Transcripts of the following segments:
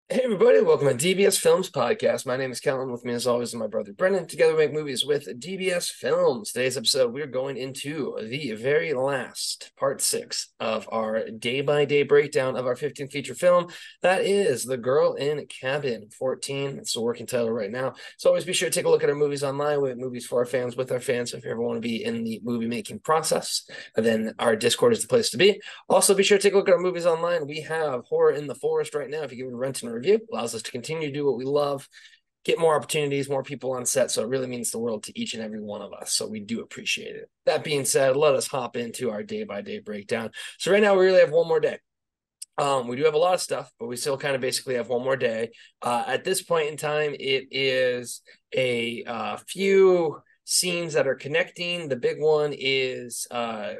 Hey everybody, welcome to DBS Films Podcast. My name is Kellen. With me as always is my brother Brendan. Together we make movies with DBS Films. Today's episode, we're going into the very last part 6 of our day-by-day breakdown of our 15th feature film. That is The Girl in Cabin 14. It's the working title right now. So always be sure to take a look at our movies online. We have movies for our fans, with our fans. So if you ever want to be in the movie making process, then our Discord is the place to be. Also, be sure to take a look at our movies online. We have Horror in the Forest right now. If you give it a rent and review, allows us to continue to do what we love, get more opportunities, more people on set. So it really means the world to each and every one of us. So we do appreciate it. That being said, let us hop into our day-by-day breakdown. So right now we really have one more day. We do have a lot of stuff, but we still kind of basically have one more day. At this point in time, it is a few scenes that are connecting. The big one is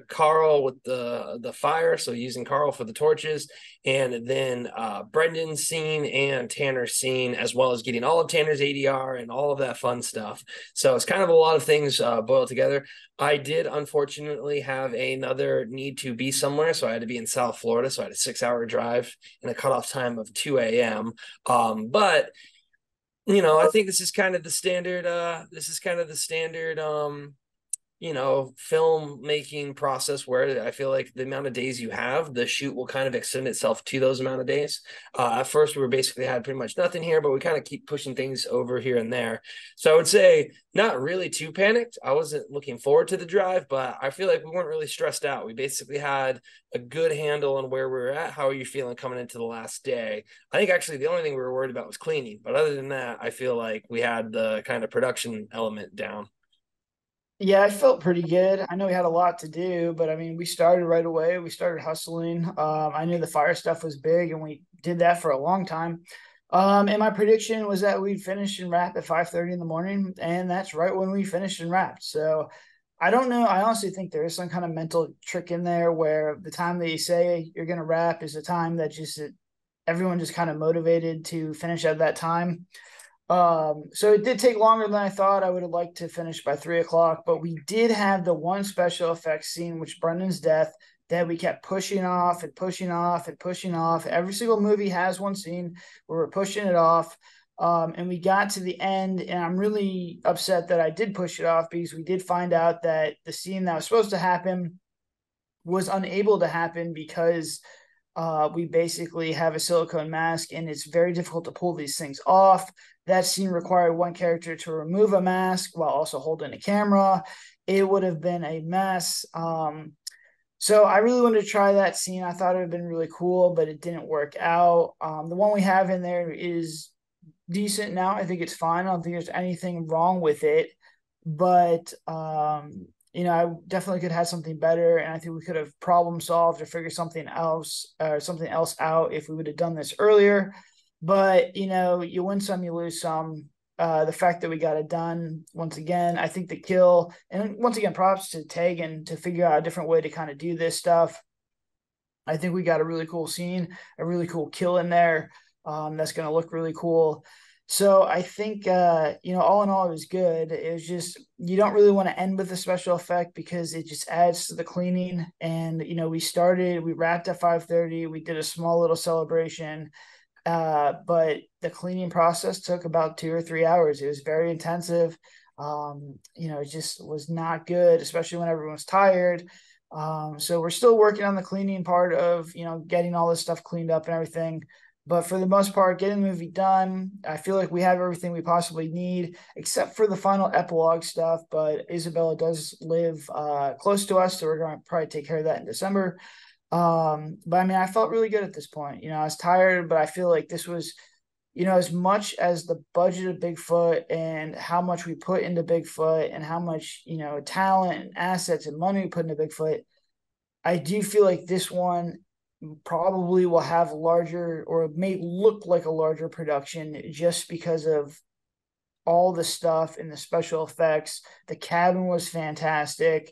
Carl with the fire, so using Carl for the torches, and then Brendan's scene and Tanner's scene, as well as getting all of Tanner's ADR and all of that fun stuff. So it's kind of a lot of things boiled together. I did unfortunately have another need to be somewhere, so I had to be in South Florida. So I had a 6-hour drive and a cutoff time of 2 a.m. But I think this is kind of the standard. This is kind of the standard. Filmmaking process where I feel like the amount of days you have, the shoot will kind of extend itself to those amount of days. At first, we were basically had pretty much nothing here, but we kind of keep pushing things over here and there. So I would say not really too panicked. I wasn't looking forward to the drive, but I feel like we weren't really stressed out. We basically had a good handle on where we were at. How are you feeling coming into the last day? I think actually the only thing we were worried about was cleaning, but other than that, I feel like we had the kind of production element down. Yeah, I felt pretty good. I know we had a lot to do, but I mean, we started right away. We started hustling. I knew the fire stuff was big, and we did that for a long time. And my prediction was that we'd finish and wrap at 5:30 in the morning, and that's right when we finished and wrapped. So I don't know. I honestly think there is some kind of mental trick in there where the time that you say you're going to wrap is the time that just everyone just kind of motivated to finish at that time. So it did take longer than I thought. I would have liked to finish by 3 o'clock, but we did have the one special effects scene, which Brendan's death, that we kept pushing off and pushing off and pushing off. Every single movie has one scene where we're pushing it off. And we got to the end, and I'm really upset that I did push it off because we did find out that the scene that was supposed to happen was unable to happen because we basically have a silicone mask and it's very difficult to pull these things off. That scene required one character to remove a mask while also holding a camera. It would have been a mess. So I really wanted to try that scene. I thought it would have been really cool, but it didn't work out. The one we have in there is decent now. I think it's fine. I don't think there's anything wrong with it, but I definitely could have something better, and I think we could have problem solved or figured something else out if we would have done this earlier. But you win some, you lose some. The fact that we got it done once again, I think the kill, and once again, props to Tegan to figure out a different way to kind of do this stuff. I think we got a really cool scene, a really cool kill in there. That's going to look really cool. So I think, all in all, it was good. It was just, you don't really want to end with a special effect because it just adds to the cleaning. And, we wrapped at 5:30. We did a small little celebration. But the cleaning process took about 2 or 3 hours. It was very intensive. It just was not good, especially when everyone's tired. So we're still working on the cleaning part of, getting all this stuff cleaned up and everything. But for the most part, getting the movie done, I feel like we have everything we possibly need, except for the final epilogue stuff. But Isabella does live close to us, so we're going to probably take care of that in December. But I mean, I felt really good at this point. I was tired, but I feel like this was, as much as the budget of Bigfoot and how much we put into Bigfoot and how much, talent and assets and money we put into Bigfoot, I do feel like this one probably will have larger or may look like a larger production just because of all the stuff and the special effects. The cabin was fantastic,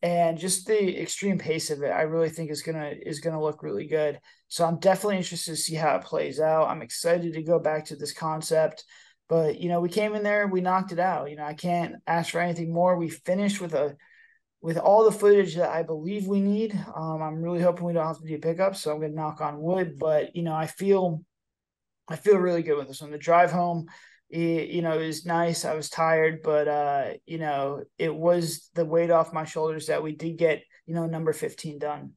and just the extreme pace of it, I really think is gonna look really good. So I'm definitely interested to see how it plays out. I'm excited to go back to this concept, but we came in there, we knocked it out. I can't ask for anything more. We finished with all the footage that I believe we need. I'm really hoping we don't have to do pickups, so I'm gonna knock on wood. But I feel I feel really good with this one. The drive home, it was nice. I was tired, but it was the weight off my shoulders that we did get, number 15 done.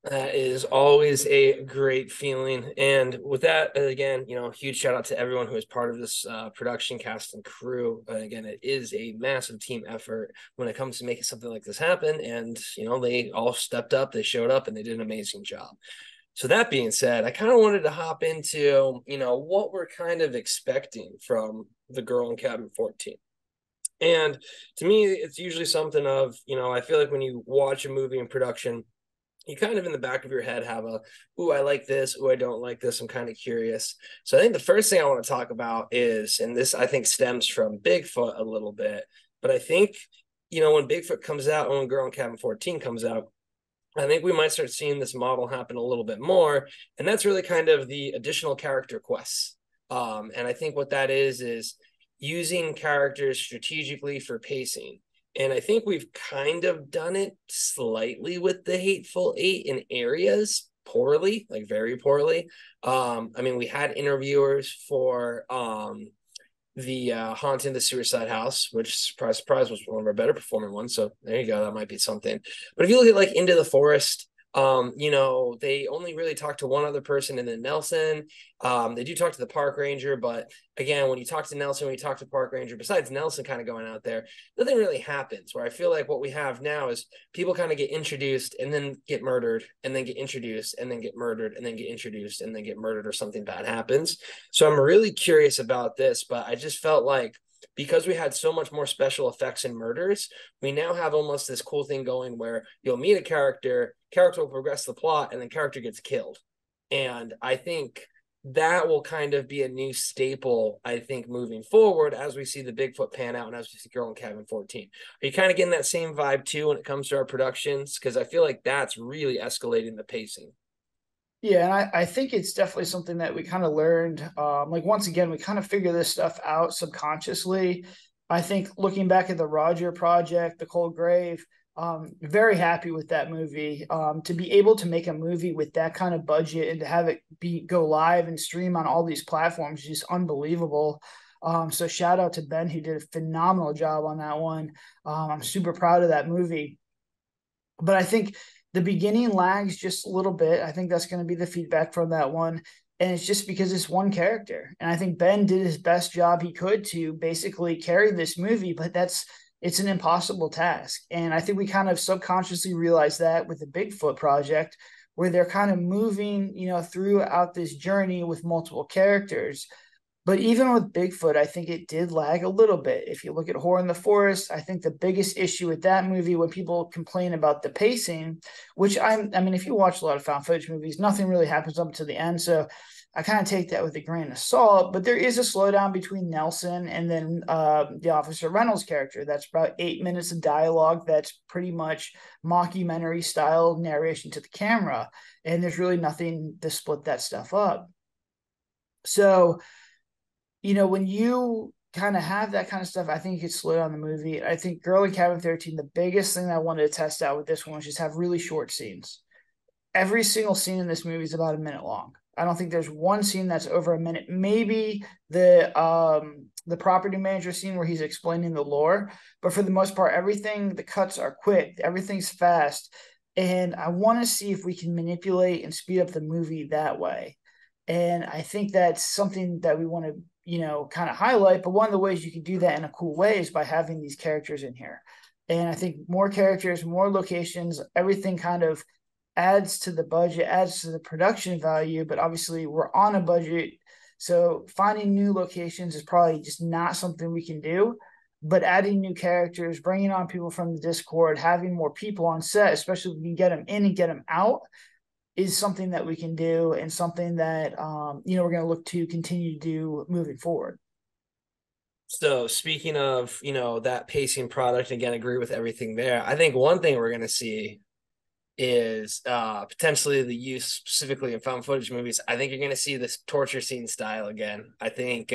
That is always a great feeling. And with that, again, huge shout out to everyone who is part of this production cast and crew. Again, it is a massive team effort when it comes to making something like this happen. And, they all stepped up, they showed up, and they did an amazing job. So that being said, I kind of wanted to hop into, what we're kind of expecting from The Girl in Cabin 14. And to me, it's usually something of, I feel like when you watch a movie in production, you kind of in the back of your head have ooh, I like this, ooh, I don't like this, I'm kind of curious. So I think the first thing I want to talk about is, and this I think stems from Bigfoot a little bit, but I think, when Bigfoot comes out and when Girl in Cabin 14 comes out, I think we might start seeing this model happen a little bit more. And that's really kind of the additional character quests. And I think what that is using characters strategically for pacing. And I think we've kind of done it slightly with the Hateful Eight in areas, poorly, like very poorly. We had interviewers for the Haunting the Suicide House, which surprise, surprise, was one of our better performing ones. So there you go. That might be something. But if you look at like Into the Forest, they only really talk to one other person and then Nelson. They do talk to the park ranger, but again, when you talk to Nelson, when you talk to park ranger, besides Nelson kind of going out there, nothing really happens. Where I feel like what we have now is people kind of get introduced and then get murdered and then get introduced and then get murdered and then get introduced and then get murdered or something bad happens. So I'm really curious about this, but I just felt like because we had so much more special effects and murders, we now have almost this cool thing going where you'll meet a character will progress the plot, and then character gets killed. And I think that will kind of be a new staple, I think, moving forward as we see the Bigfoot pan out and as we see Girl in Cabin 14. Are you kind of getting that same vibe too when it comes to our productions? Because I feel like that's really escalating the pacing. Yeah, and I think it's definitely something that we kind of learned. Like once again, we kind of figure this stuff out subconsciously. I think looking back at the Roger Project, The Cold Grave, very happy with that movie. To be able to make a movie with that kind of budget and to have it go live and stream on all these platforms is just unbelievable. So shout out to Ben who did a phenomenal job on that one. I'm super proud of that movie. But I think the beginning lags just a little bit. I think that's going to be the feedback from that one. And it's just because it's one character. And I think Ben did his best job he could to basically carry this movie, but it's an impossible task. And I think we kind of subconsciously realized that with the Bigfoot project, where they're kind of moving, throughout this journey with multiple characters. But even with Bigfoot, I think it did lag a little bit. If you look at Horror in the Forest, I think the biggest issue with that movie when people complain about the pacing, which if you watch a lot of found footage movies, nothing really happens up to the end. So I kind of take that with a grain of salt. But there is a slowdown between Nelson and then the Officer Reynolds character. That's about 8 minutes of dialogue. That's pretty much mockumentary style narration to the camera. And there's really nothing to split that stuff up. So when you kind of have that kind of stuff, I think you could slow down the movie. I think Girl in Cabin 13, the biggest thing I wanted to test out with this one was just have really short scenes. Every single scene in this movie is about a minute long. I don't think there's one scene that's over a minute. Maybe the property manager scene where he's explaining the lore, but for the most part, the cuts are quick, everything's fast, and I want to see if we can manipulate and speed up the movie that way. And I think that's something that we want to kind of highlight. But one of the ways you can do that in a cool way is by having these characters in here. And I think more characters, more locations, everything kind of adds to the budget, adds to the production value. But obviously, we're on a budget. So finding new locations is probably just not something we can do. But adding new characters, bringing on people from the Discord, having more people on set, especially if we can get them in and get them out, is something that we can do and something that we're going to look to continue to do moving forward. So speaking of, that pacing product, again, agree with everything there. I think one thing we're going to see is potentially the use specifically in found footage movies. I think you're going to see this torture scene style again. I think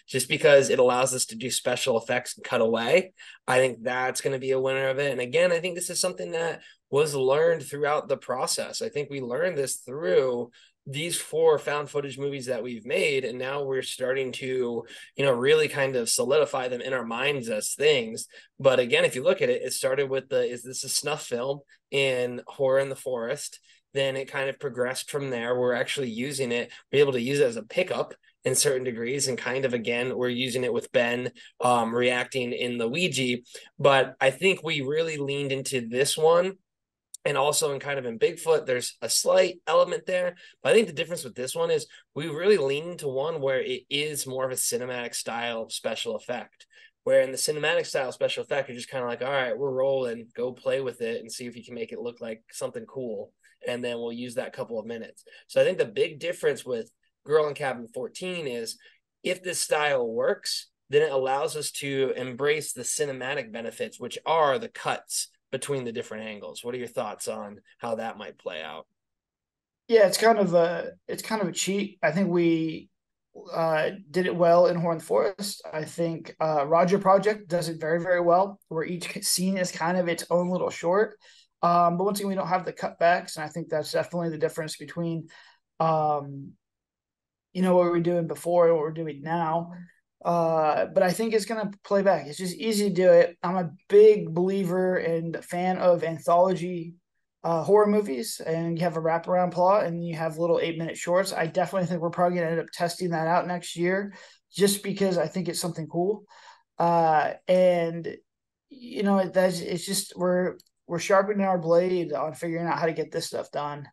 just because it allows us to do special effects and cut away, I think that's going to be a winner of it. And again, I think this is something that was learned throughout the process. I think we learned this through these 4 found footage movies that we've made, and now we're starting to, really kind of solidify them in our minds as things. But again, if you look at it, it started with is this a snuff film in Horror in the Forest? Then it kind of progressed from there. We're actually using it, we're able to use it as a pickup in certain degrees, and kind of, again, we're using it with Ben reacting in the Ouija. But I think we really leaned into this one, and also in Bigfoot, there's a slight element there. But I think the difference with this one is we really lean into one where it is more of a cinematic style special effect. Where in the cinematic style special effect, you're just kind of like, all right, we're rolling, go play with it and see if you can make it look like something cool. And then we'll use that couple of minutes. So I think the big difference with Girl in Cabin 14 is, if this style works, then it allows us to embrace the cinematic benefits, which are the cuts between the different angles. What are your thoughts on how that might play out? Yeah, it's kind of a cheat. I think we did it well in Horn Forest. I think Roger Project does it very, very well, where each scene is kind of its own little short. But once again, we don't have the cutbacks, and I think that's definitely the difference between what we were doing before and what we're doing now. But I think it's going to play back. It's just easy to do it. I'm a big believer and fan of anthology horror movies, and you have a wraparound plot and you have little 8-minute shorts. I definitely think we're probably going to end up testing that out next year, just because I think it's something cool. And it's just we're sharpening our blade on figuring out how to get this stuff done.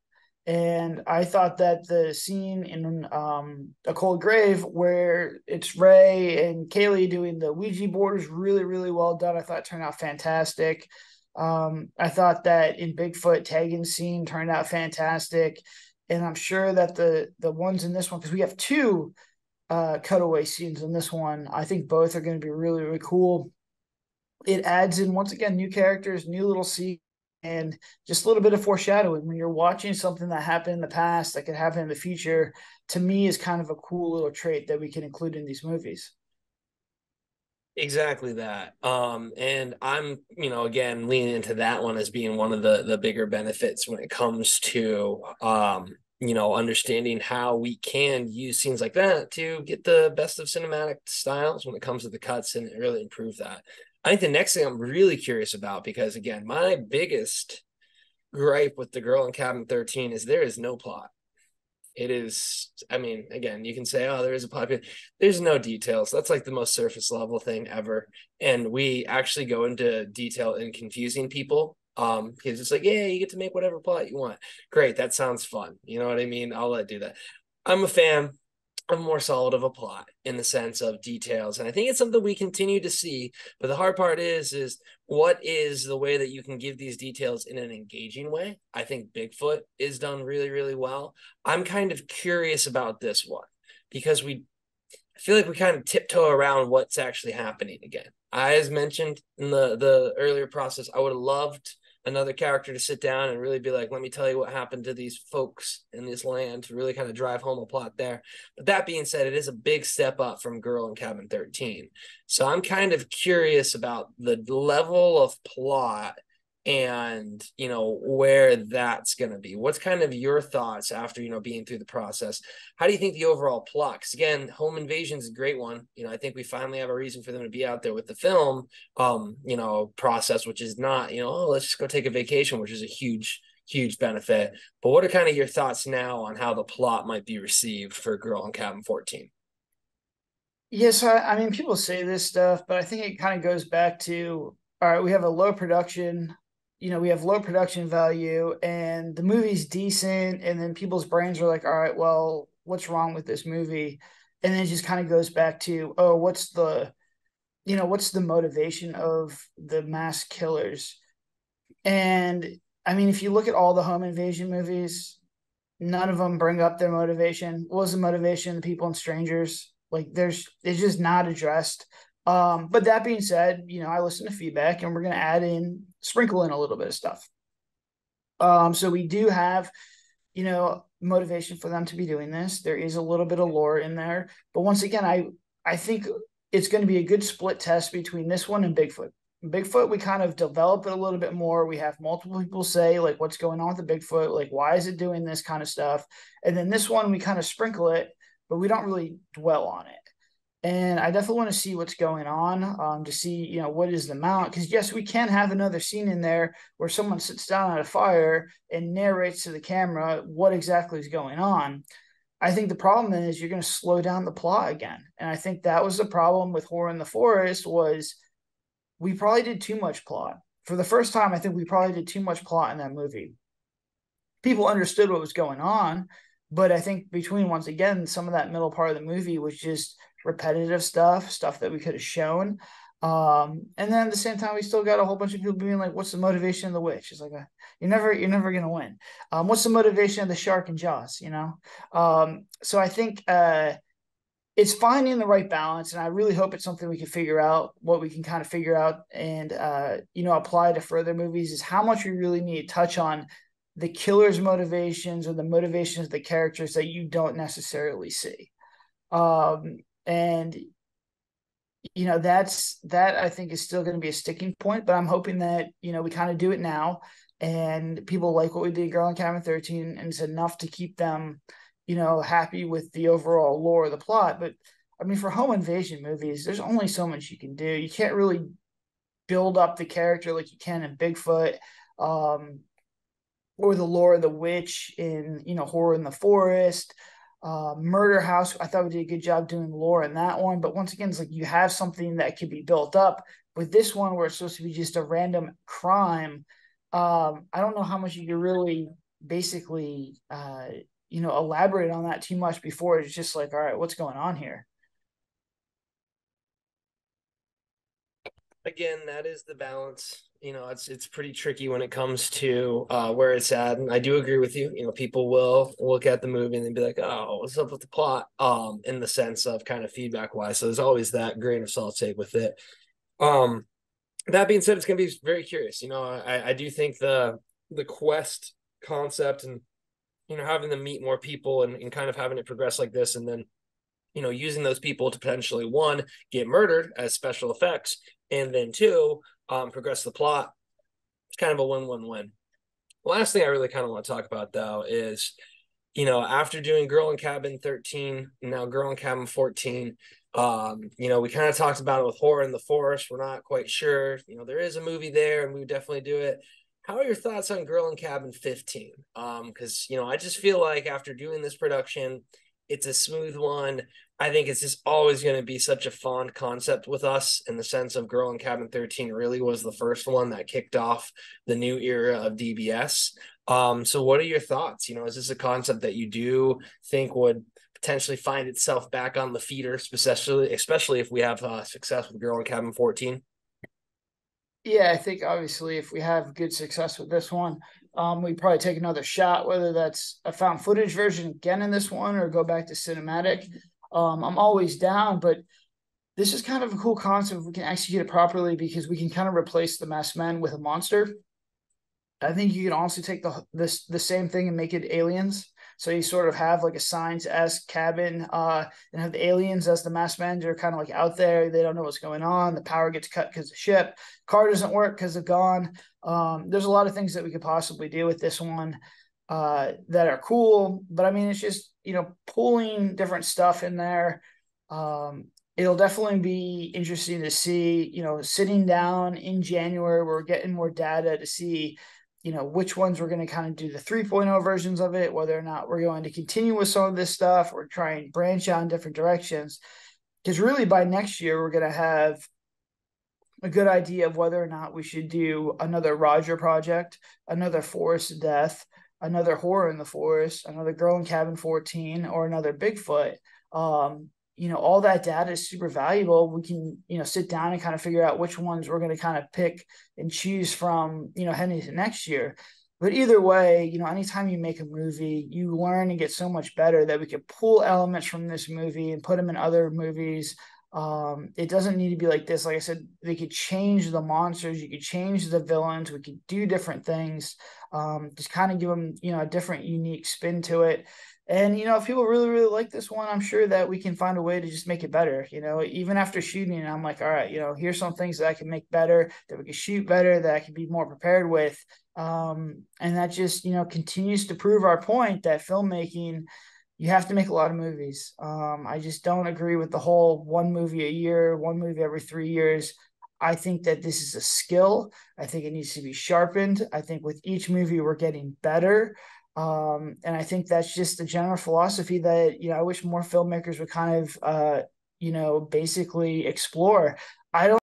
And I thought that the scene in A Cold Grave, where it's Ray and Kaylee doing the Ouija board, is really, really well done. I thought it turned out fantastic. I thought that in Bigfoot, Tegan's scene turned out fantastic. And I'm sure that the ones in this one, because we have 2 cutaway scenes in this one, I think both are going to be really, really cool. It adds in, once again, new characters, new little scenes, and just a little bit of foreshadowing. When you're watching something that happened in the past that could happen in the future, to me, is kind of a cool little trait that we can include in these movies. Exactly that. And I'm, again, leaning into that one as being one of the bigger benefits when it comes to understanding how we can use scenes like that to get the best of cinematic styles when it comes to the cuts and really improve that. I think the next thing I'm really curious about, because again, my biggest gripe with The Girl in Cabin 13 is there is no plot. It is, I mean, again, you can say, oh, there is a plot. There's no details. That's like the most surface level thing ever. And we actually go into detail in confusing people. Because it's like, yeah, you get to make whatever plot you want. Great, that sounds fun. You know what I mean? I'll let do that. I'm a fan a more solid of a plot in the sense of details. And I think it's something we continue to see. But the hard part is what is the way that you can give these details in an engaging way? I think Bigfoot is done really, really well. I'm kind of curious about this one because I feel like we kind of tiptoe around what's actually happening again. As mentioned in the earlier process, I would have loved another character to sit down and really be like, let me tell you what happened to these folks in this land, to really kind of drive home a plot there. But that being said, it is a big step up from Girl in Cabin 13. So I'm kind of curious about the level of plot and where that's going to be. What's kind of your thoughts after being through the process? How do you think the overall plot, because again, home invasion is a great one. I think we finally have a reason for them to be out there with the film process, which is not oh, let's just go take a vacation, which is a huge benefit. But what are kind of your thoughts now on how the plot might be received for Girl in Cabin 14? Yes, I mean, people say this stuff, but I think it kind of goes back to, all right, we have a low production, we have low production value, and the movie's decent, and then people's brains are like, all right, well, what's wrong with this movie? And then it just kind of goes back to, oh, what's the motivation of the mass killers? And I mean, if you look at all the home invasion movies, none of them bring up their motivation. What was the motivation of people and strangers? Like it's just not addressed. But that being said, I listen to feedback and we're going to sprinkle in a little bit of stuff. So we do have, motivation for them to be doing this. There is a little bit of lore in there, but once again, I think it's going to be a good split test between this one and Bigfoot. Bigfoot, we kind of develop it a little bit more. We have multiple people say, like, what's going on with the Bigfoot? Like, why is it doing this kind of stuff? And then this one, we kind of sprinkle it, but we don't really dwell on it. And I definitely want to see what's going on, to see, what is the mount. Because, yes, we can have another scene in there where someone sits down at a fire and narrates to the camera what exactly is going on. I think the problem is you're going to slow down the plot again. And I think that was the problem with Horror in the Forest was we probably did too much plot. For the first time, I think we probably did too much plot in that movie. People understood what was going on, but I think between, once again, some of that middle part of the movie was just repetitive stuff that we could have shown. And then at the same time, we still got a whole bunch of people being like, "What's the motivation of the witch?" It's like, you're never gonna win. What's the motivation of the shark and Jaws? So I think it's finding the right balance, and I really hope it's something we can figure out. What we can kind of figure out and apply to further movies is how much we really need to touch on the killer's motivations or the motivations of the characters that you don't necessarily see. And that I think is still going to be a sticking point, but I'm hoping that, we kind of do it now and people like what we did Girl in Cabin 13 and it's enough to keep them, happy with the overall lore of the plot. But I mean, for home invasion movies, there's only so much you can do. You can't really build up the character like you can in Bigfoot, or the lore of the witch in, Horror in the Forest. Murder House, I thought we did a good job doing lore in that one. But once again, it's like you have something that could be built up. With this one, where it's supposed to be just a random crime, I don't know how much you could really basically, elaborate on that too much before it's just like, all right, what's going on here? Again, that is the balance. It's pretty tricky when it comes to where it's at. And I do agree with you. People will look at the movie and be like, "Oh, what's up with the plot?" In the sense of kind of feedback wise. So there's always that grain of salt take with it. That being said, it's gonna be very curious. I do think the quest concept and having them meet more people and kind of having it progress like this, and then using those people to potentially, one, get murdered as special effects, and then two, progress the plot. It's kind of a win-win-win. Last thing I really kind of want to talk about, though, is, after doing Girl in Cabin 13, now Girl in Cabin 14, we kind of talked about it with Horror in the Forest. We're not quite sure. There is a movie there, and we would definitely do it. How are your thoughts on Girl in Cabin 15? Because, I just feel like after doing this production, it's a smooth one. I think it's just always going to be such a fond concept with us in the sense of Girl in Cabin 13 really was the first one that kicked off the new era of DBS. So what are your thoughts? Is this a concept that you do think would potentially find itself back on the feeder, especially if we have success with Girl in Cabin 14? Yeah, I think obviously if we have good success with this one, we probably take another shot, whether that's a found footage version again in this one or go back to cinematic. I'm always down, but this is kind of a cool concept if we can execute it properly because we can kind of replace the masked men with a monster. I think you can also take the same thing and make it aliens. So you sort of have like a science-esque cabin, and have the aliens as the masked men. They're kind of like out there. They don't know what's going on. The power gets cut because the ship. Car doesn't work because they're gone. There's a lot of things that we could possibly do with this one that are cool. But I mean, it's just, pulling different stuff in there. It'll definitely be interesting to see, sitting down in January, we're getting more data to see which ones we're going to kind of do the 3.0 versions of it, whether or not we're going to continue with some of this stuff or try and branch out in different directions. Because really by next year, we're going to have a good idea of whether or not we should do another Roger project, another Forest of Death, another Horror in the Forest, another Girl in Cabin 14, or another Bigfoot. All that data is super valuable. We can, sit down and kind of figure out which ones we're going to kind of pick and choose from, heading to next year. But either way, anytime you make a movie, you learn and get so much better that we could pull elements from this movie and put them in other movies. It doesn't need to be like this. Like I said, they could change the monsters, you could change the villains, we could do different things, just kind of give them, a different, unique spin to it. And, if people really, really like this one, I'm sure that we can find a way to just make it better. Even after shooting, I'm like, all right, here's some things that I can make better, that we can shoot better, that I can be more prepared with. And that just, continues to prove our point that filmmaking, you have to make a lot of movies. I just don't agree with the whole one movie a year, one movie every 3 years. I think that this is a skill. I think it needs to be sharpened. I think with each movie, we're getting better. And I think that's just the general philosophy that, I wish more filmmakers would kind of, basically explore. I don't